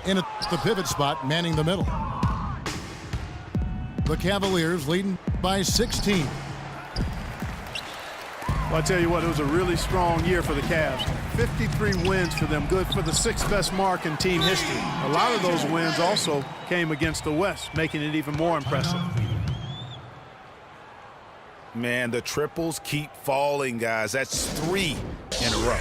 in at the pivot spot, manning the middle. The Cavaliers leading by 16. Well, I tell you what, it was a really strong year for the Cavs. 53 wins for them, good for the 6th best mark in team history. A lot of those wins also came against the West, making it even more impressive. Man, the triples keep falling, guys. That's 3 in a row.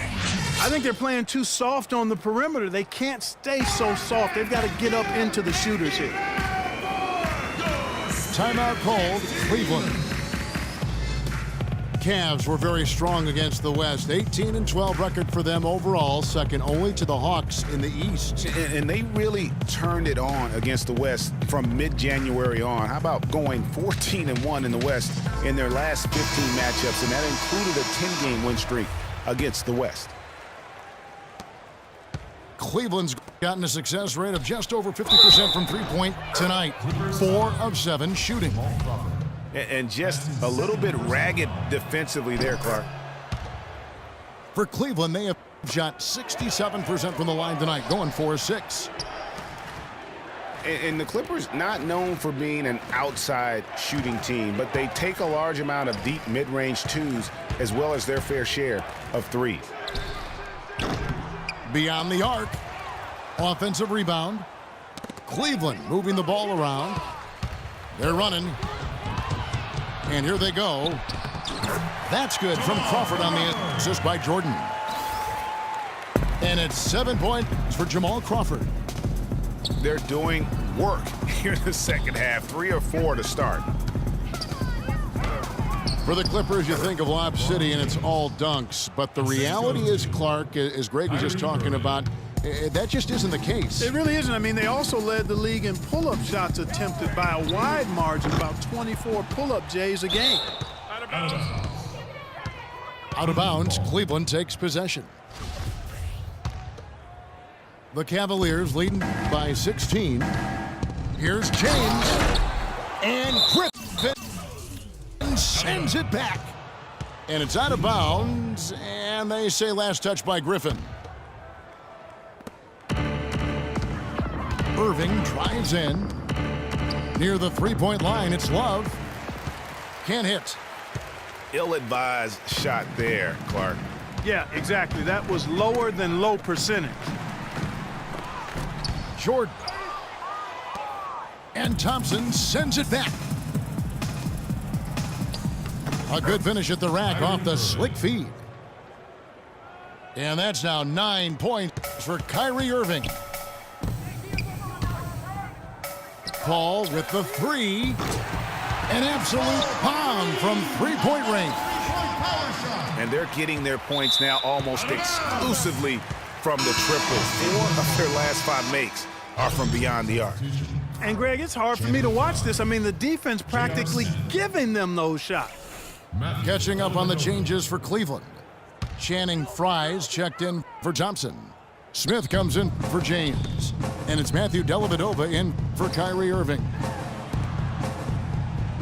I think they're playing too soft on the perimeter. They can't stay so soft. They've got to get up into the shooters here. Timeout called, Cleveland. Cavs were very strong against the West. 18-12 record for them overall, second only to the Hawks in the East. And they really turned it on against the West from mid-January on. How about going 14-1 in the West in their last 15 matchups, and that included a 10-game win streak against the West. Cleveland's gotten a success rate of just over 50% from three-point tonight. 4 of 7 shooting. And just a little bit ragged defensively there, Clark. For Cleveland, they have shot 67% from the line tonight, going 4-6. And the Clippers not known for being an outside shooting team, but they take a large amount of deep mid-range twos as well as their fair share of threes. Beyond the arc. Offensive rebound. Cleveland moving the ball around. They're running. And here they go. That's good from Crawford on the assist by Jordan. And it's 7 points for Jamal Crawford. They're doing work here in the second half. 3 or 4 to start. For the Clippers, you think of Lob City and it's all dunks. But the reality is, Clark, as Greg was just talking about, that just isn't the case. It really isn't. I mean, they also led the league in pull-up shots attempted by a wide margin, about 24 pull-up Jays a game. Out of bounds, Cleveland takes possession. The Cavaliers leading by 16. Here's James. And Griffin sends it back. And it's out of bounds. And they say last touch by Griffin. Irving drives in. Near the three-point line, it's Love. Can't hit. Ill-advised shot there, Clark. Yeah, exactly. That was lower than low percentage. Jordan. And Thompson sends it back. A good finish at the rack off the slick feed. And that's now 9 points for Kyrie Irving. Paul with the 3. An absolute bomb from three-point range. And they're getting their points now almost exclusively from the triple. 4 of their last 5 makes are from beyond the arc. And, Greg, it's hard for me to watch this. I mean, the defense practically giving them those shots. Catching up on the changes for Cleveland. Channing Frye's checked in for Thompson. Smith comes in for James. And it's Matthew Dellavedova in for Kyrie Irving.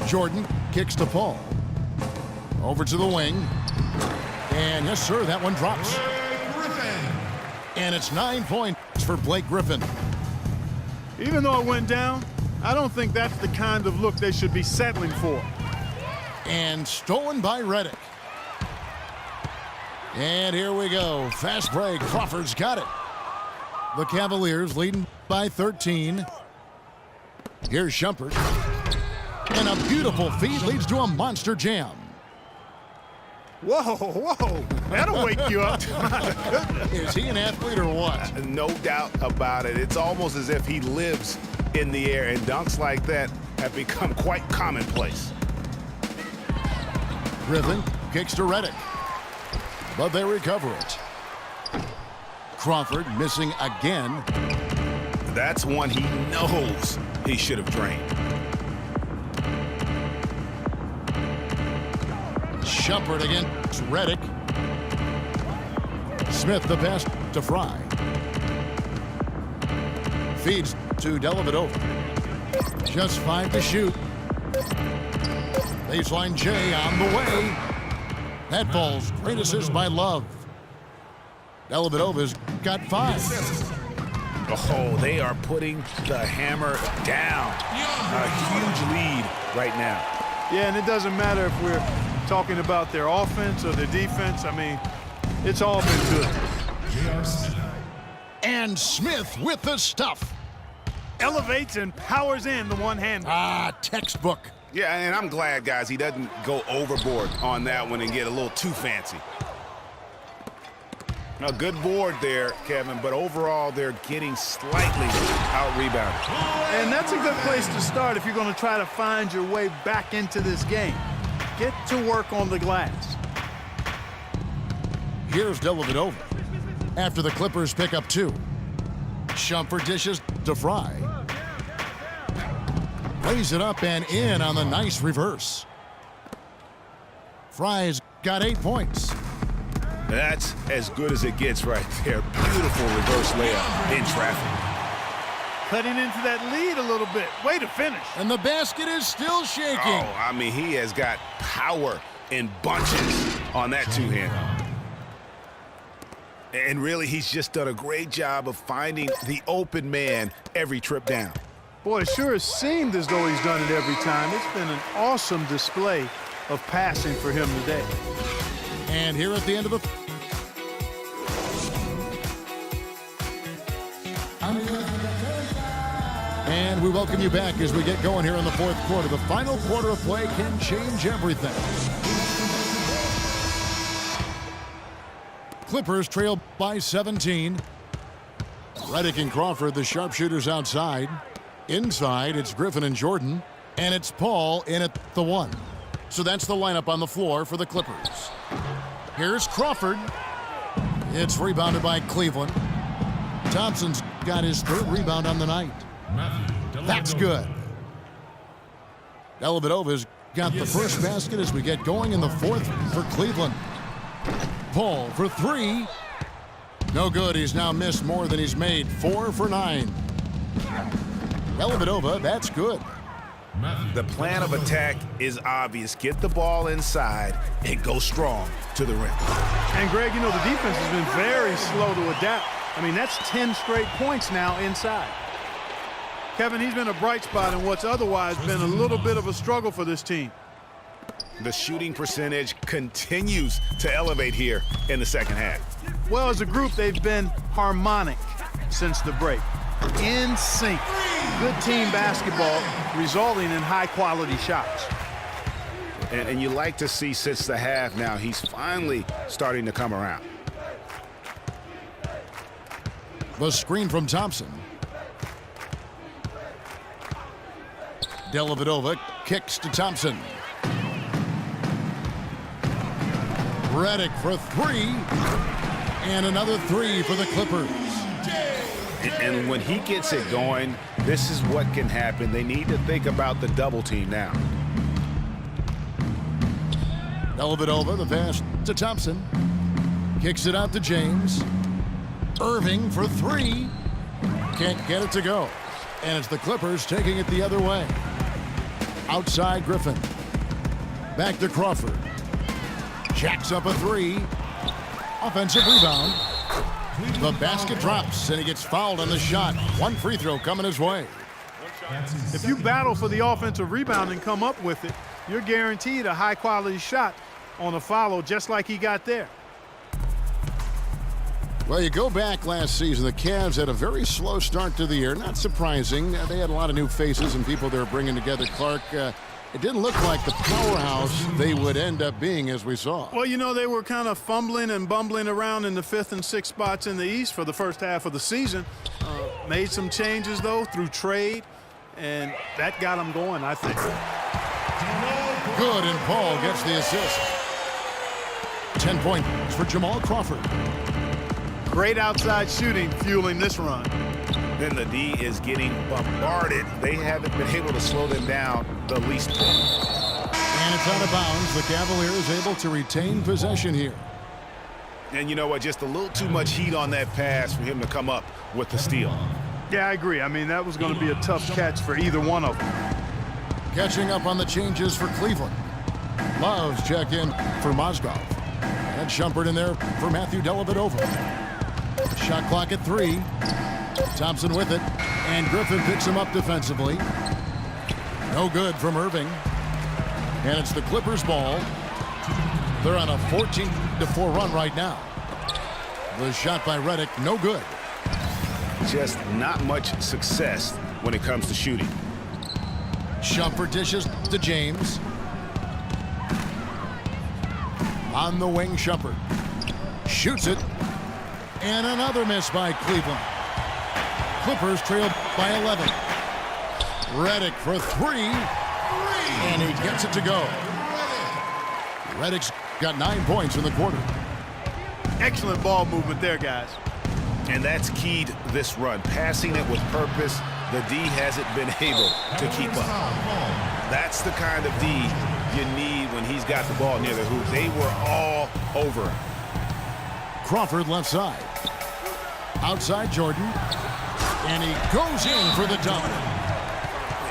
Jordan kicks to Paul. Over to the wing. And yes, sir, that one drops. And it's 9 points for Blake Griffin. Even though it went down, I don't think that's the kind of look they should be settling for. And stolen by Redick. And here we go. Fast break. Crawford's got it. The Cavaliers leading by 13. Here's Shumpert. And a beautiful feed leads to a monster jam. Whoa, whoa. That'll wake you up. Is he an athlete or what? No doubt about it. It's almost as if he lives in the air, and dunks like that have become quite commonplace. Griffin kicks to Redick. But they recover it. Crawford missing again. That's one he knows he should have drained. Shumpert against Redick. Smith the pass to Fry. Feeds to Dellavedova. Just 5 to shoot. Baseline J on the way. That falls. Great assist by Love. Dellavedova's got 5. Oh, they are putting the hammer down. A huge lead right now. Yeah, and it doesn't matter if we're talking about their offense or their defense. I mean, it's all been good. And Smith with the stuff. Elevates and powers in the one-hander. Textbook. Yeah, and I'm glad, guys, he doesn't go overboard on that one and get a little too fancy. A good board there, Kevin, but overall they're getting slightly out-rebounded. And that's a good place to start if you're going to try to find your way back into this game. Get to work on the glass. Here's Dellavedova. After the Clippers pick up 2. Shumpert dishes to Fry. Lays it up and in on the nice reverse. Fry's got 8 points. That's as good as it gets right there. Beautiful reverse layup in traffic. Cutting into that lead a little bit. Way to finish. And the basket is still shaking. Oh, I mean, he has got power in bunches on that two-hander. And really, he's just done a great job of finding the open man every trip down. Boy, it sure has seemed as though he's done it every time. It's been an awesome display of passing for him today. And here at the end of the... And we welcome you back as we get going here in the fourth quarter. The final quarter of play can change everything. Clippers trail by 17. Redick and Crawford, the sharpshooters outside. Inside, it's Griffin and Jordan. And it's Paul in at the 1. So that's the lineup on the floor for the Clippers. Here's Crawford. It's rebounded by Cleveland. Thompson's got his 3rd rebound on the night. That's good. Dellavedova's got the first basket as we get going in the 4th for Cleveland. Paul for 3. No good. He's now missed more than he's made. 4 for 9. Dellavedova, that's good. The plan of attack is obvious. Get the ball inside and go strong to the rim. And, Greg, you know, the defense has been very slow to adapt. I mean, that's 10 straight points now inside. Kevin, he's been a bright spot in what's otherwise been a little bit of a struggle for this team. The shooting percentage continues to elevate here in the second half. Well, as a group, they've been harmonic since the break. In sync. Good team basketball resulting in high-quality shots. And you like to see since the half now, he's finally starting to come around. The screen from Thompson. Dellavedova kicks to Thompson. Redick for 3. And another 3 for the Clippers. And when he gets it going, this is what can happen. They need to think about the double team now. Dellavedova, the pass to Thompson. Kicks it out to James. Irving for 3. Can't get it to go. And it's the Clippers taking it the other way. Outside Griffin. Back to Crawford. Jacks up a 3. Offensive rebound. The basket drops, and he gets fouled on the shot. 1 free throw coming his way. If you battle for the offensive rebound and come up with it, you're guaranteed a high-quality shot on a follow just like he got there. Well, you go back last season, the Cavs had a very slow start to the year. Not surprising. They had a lot of new faces and people they were bringing together. Clark, it didn't look like the powerhouse they would end up being, as we saw. Well, you know, they were kind of fumbling and bumbling around in the 5th and 6th spots in the East for the first half of the season. Made some changes, though, through trade, and that got them going, I think. Good, and Paul gets the assist. 10 points for Jamal Crawford. Great outside shooting fueling this run. Then the D is getting bombarded. They haven't been able to slow them down the least bit. And it's out of bounds. The Cavaliers able to retain possession here. And you know what? Just a little too much heat on that pass for him to come up with the steal. Yeah, I agree. I mean, that was going to be a tough catch for either one of them. Catching up on the changes for Cleveland. Loves check in for Mozgov. And Shumpert in there for Matthew Dellavedova. Shot clock at 3. Thompson with it, and Griffin picks him up defensively. No good from Irving. And it's the Clippers' ball. They're on a 14-4 run right now. The shot by Redick, no good. Just not much success when it comes to shooting. Shumpert dishes to James. On the wing, Shumpert. Shoots it. And another miss by Cleveland. Clippers trail by 11. Redick for three. And he gets it to go. Redick's got 9 points in the quarter. Excellent ball movement there, guys. And that's keyed this run. Passing it with purpose. The D hasn't been able to keep up. That's the kind of D you need when he's got the ball near the hoop. They were all over him. Crawford left side. Outside Jordan. And he goes in for the dunk.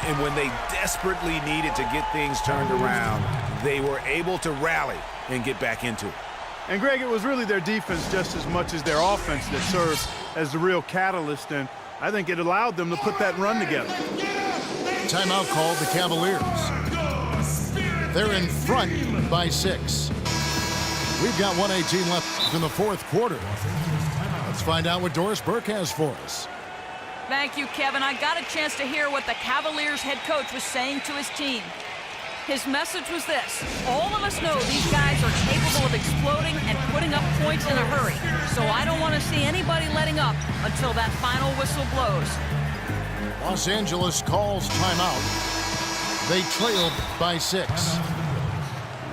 And when they desperately needed to get things turned around, they were able to rally and get back into it. And Greg, it was really their defense just as much as their offense that served as the real catalyst, and I think it allowed them to put that run together. Timeout called the Cavaliers. They're in front by 6. We've got 1:18 left in the fourth quarter. Let's find out what Doris Burke has for us. Thank you, Kevin. I got a chance to hear what the Cavaliers head coach was saying to his team. His message was this: all of us know these guys are capable of exploding and putting up points in a hurry. So I don't want to see anybody letting up until that final whistle blows. Los Angeles calls timeout. They trailed by 6.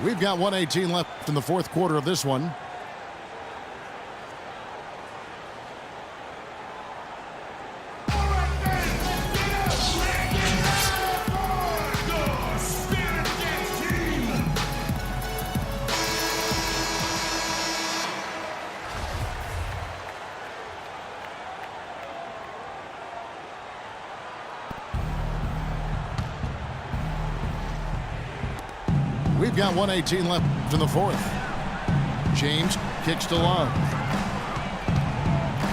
We've got 1:18 left in the fourth quarter of this one. We've got 1:18 left in the fourth. James kicks to Love.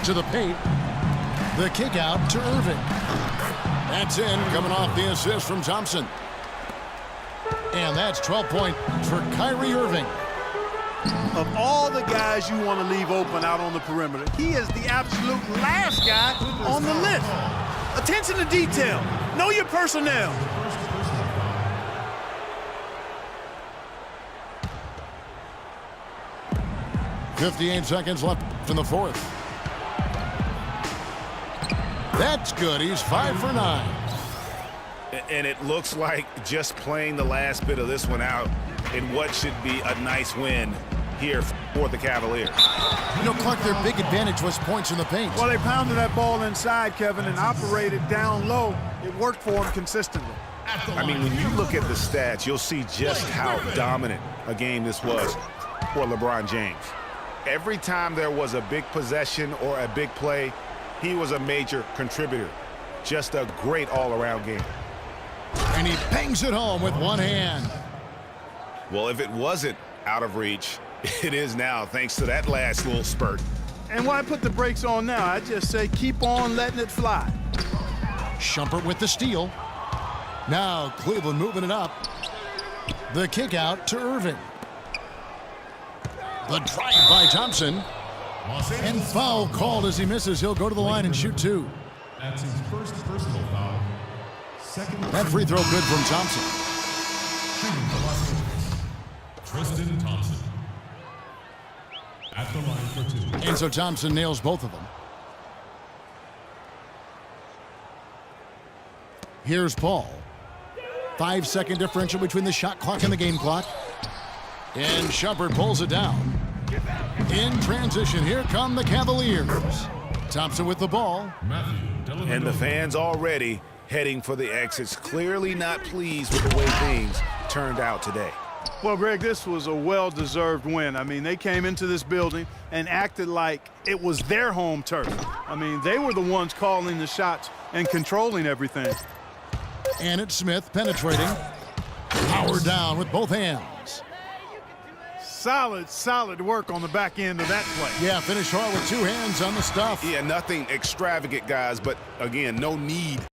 To the paint. The kick out to Irving. That's in, coming off the assist from Thompson. And that's 12 points for Kyrie Irving. Of all the guys you want to leave open out on the perimeter, he is the absolute last guy on the list. Attention to detail. Know your personnel. .58 seconds left in the fourth. That's good. He's 5 for 9. And it looks like just playing the last bit of this one out in what should be a nice win here for the Cavaliers. You know, Clark, their big advantage was points in the paint. Well, they pounded that ball inside, Kevin, and operated down low. It worked for them consistently. I mean, when you look at the stats, you'll see just how dominant a game this was for LeBron James. Every time there was a big possession or a big play, he was a major contributor. Just a great all-around game. And he bangs it home with one hand. Well, if it wasn't out of reach, it is now, thanks to that last little spurt. And why put the brakes on now? I just say keep on letting it fly. Shumpert with the steal. Now Cleveland moving it up. The kick out to Irving. The drive by Thompson. And foul called as he misses. He'll go to the line and shoot 2. That's his first personal foul. Second. That free throw good from Thompson. Shooting for Los Angeles, Tristan Thompson. At the line for 2. And so Thompson nails both of them. Here's Paul. 5-second differential between the shot clock and the game clock. And Shumpert pulls it down. In transition, here come the Cavaliers. Thompson with the ball. And the fans already heading for the exits, clearly not pleased with the way things turned out today. Well, Greg, this was a well-deserved win. I mean, they came into this building and acted like it was their home turf. I mean, they were the ones calling the shots and controlling everything. And it's Smith penetrating. Power down with both hands. solid work on the back end of that play. Yeah, finish hard with two hands on the stuff. Yeah, nothing extravagant, guys, but again, no need